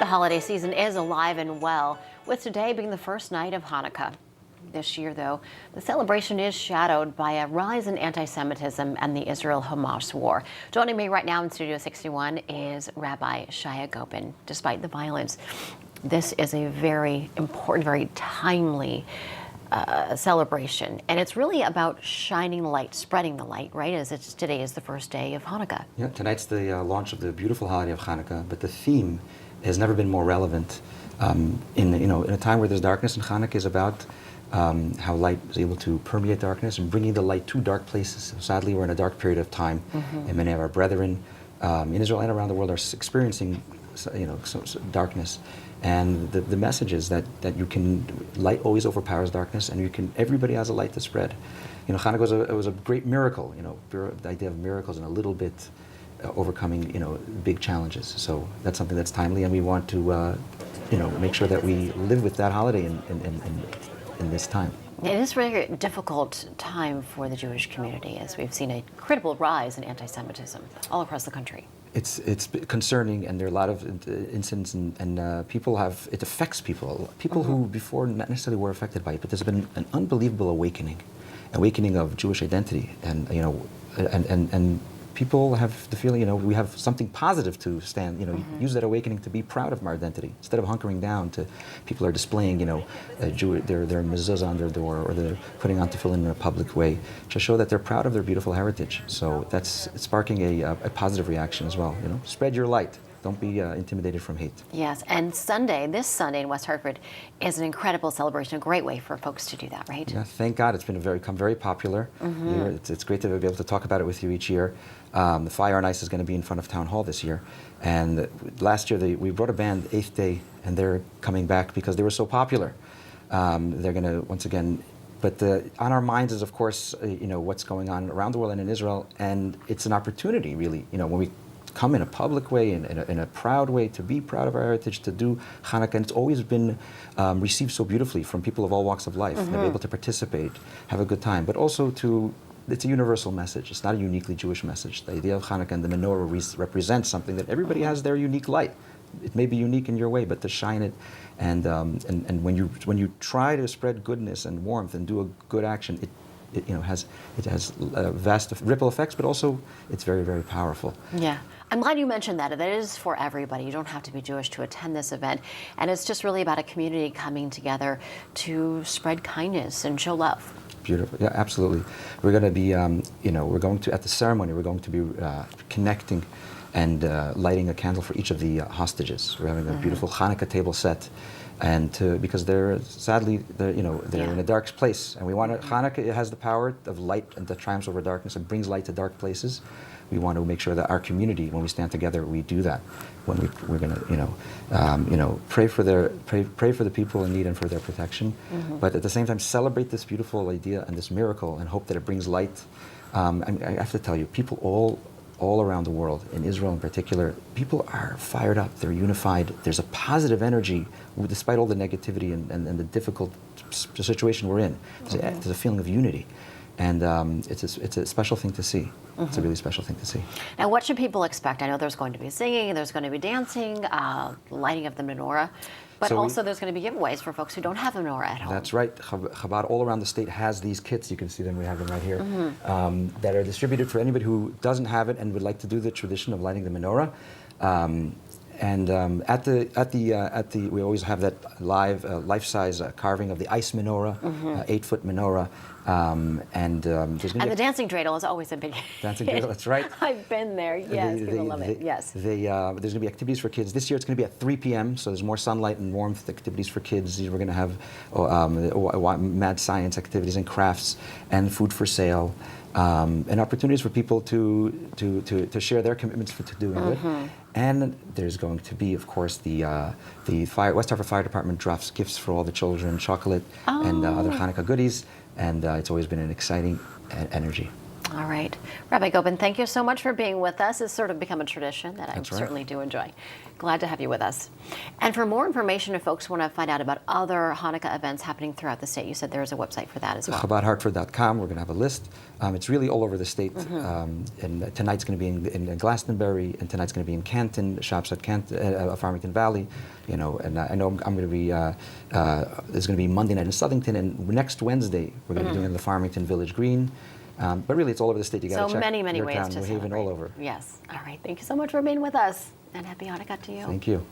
holiday season is alive and well, with today being the first night of Hanukkah. This year, though, the celebration is shadowed by a rise in anti-Semitism and the Israel-Hamas war. Joining me right now in Studio 61 is Rabbi Shaya Gopin. Despite the violence, this is a very important, very timely celebration, and it's really about shining light, spreading the light, right? As today is the first day of Hanukkah. Yeah, tonight's the launch of the beautiful holiday of Hanukkah, but the theme has never been more relevant. In a time where there's darkness, and Hanukkah is about how light is able to permeate darkness and bringing the light to dark places. Sadly, we're in a dark period of time, and many of our brethren in Israel and around the world are experiencing, darkness. And the message is that you can, light always overpowers darkness, and everybody has a light to spread. Hanukkah was a great miracle. The idea of miracles and a little bit overcoming, big challenges. So that's something that's timely, and we want to, make sure that we live with that holiday in this time. It is really a difficult time for the Jewish community, as we've seen a credible rise in anti-Semitism all across the country. It's concerning, and there are a lot of incidents, and it affects people who before not necessarily were affected by it, but there's been an unbelievable awakening of Jewish identity, and people have the feeling, we have something positive to stand, use that awakening to be proud of our identity. Instead of hunkering down people are displaying, their mezuzah on their door, or they're putting on tefillin in a public way to show that they're proud of their beautiful heritage. So that's sparking a positive reaction as well. Spread your light. Don't be intimidated from hate. Yes, and this Sunday in West Hartford is an incredible celebration, a great way for folks to do that, right? Yeah, thank God. It's become very popular. It's great to be able to talk about it with you each year. The Fire and Ice is going to be in front of Town Hall this year. And last year we brought a band, Eighth Day, and they're coming back because they were so popular. They're going to, once again, but on our minds is, of course, what's going on around the world and in Israel. And it's an opportunity, really, when we come in a public way, in a proud way, to be proud of our heritage, to do Hanukkah. And it's always been received so beautifully from people of all walks of life. They're able to participate, have a good time, but also it's a universal message. It's not a uniquely Jewish message. The idea of Hanukkah and the menorah represents something that everybody has their unique light. It may be unique in your way, but to shine it, and when you try to spread goodness and warmth and do a good action, it has vast ripple effects, but also it's very, very powerful. Yeah. I'm glad you mentioned that. That is for everybody. You don't have to be Jewish to attend this event. And it's just really about a community coming together to spread kindness and show love. Beautiful. Yeah, absolutely. We're going to be, at the ceremony, we're going to be connecting and lighting a candle for each of the hostages. We're having a beautiful Hanukkah table set. And because they're sadly, in a dark place, and we want Hanukkah. It has the power of light and that triumphs over darkness and brings light to dark places. We want to make sure that our community, when we stand together, we do that. When we're going to, pray for the people in need and for their protection, but at the same time celebrate this beautiful idea and this miracle, and hope that it brings light. I have to tell you, people all around the world, in Israel in particular, people are fired up, they're unified, there's a positive energy despite all the negativity and the difficult situation we're in. There's a feeling of unity, and it's a special thing to see. It's a really special thing to see. Now, what should people expect? I know there's going to be singing, there's going to be dancing, lighting of the menorah, but also there's going to be giveaways for folks who don't have a menorah at home. That's right. Chabad all around the state has these kits. You can see them. We have them right here, that are distributed for anybody who doesn't have it and would like to do the tradition of lighting the menorah. We always have that life-size carving of the ice menorah, 8-foot menorah, and the dancing dreidel is always a big dancing dreidel. That's right. I've been there. Yes, people love it. Yes. There's going to be activities for kids. This year it's going to be at 3 p.m. So there's more sunlight and warmth activities for kids. We're going to have mad science activities and crafts and food for sale. And opportunities for people to share their commitments to doing good. And there's going to be, of course, the West Hartford Fire Department drops gifts for all the children, chocolate and other Hanukkah goodies, and it's always been an exciting energy. All right. Rabbi Gopin, thank you so much for being with us. It's sort of become a tradition that That's I right. certainly do enjoy. Glad to have you with us. And for more information, if folks want to find out about other Hanukkah events happening throughout the state, you said there is a website for that as well. ChabadHartford.com. We're going to have a list. It's really all over the state. And tonight's going to be in Glastonbury, and tonight's going to be in Canton, shops at Farmington Valley. You know, and I know I'm going to be. There's going to be Monday night in Southington, and next Wednesday we're going to be doing it in the Farmington Village Green. But really, it's all over the state. You got to check many your ways town, to New Haven, celebrate. all over. Yes. All right. Thank you so much for being with us, and happy Hanukkah to you. Thank you.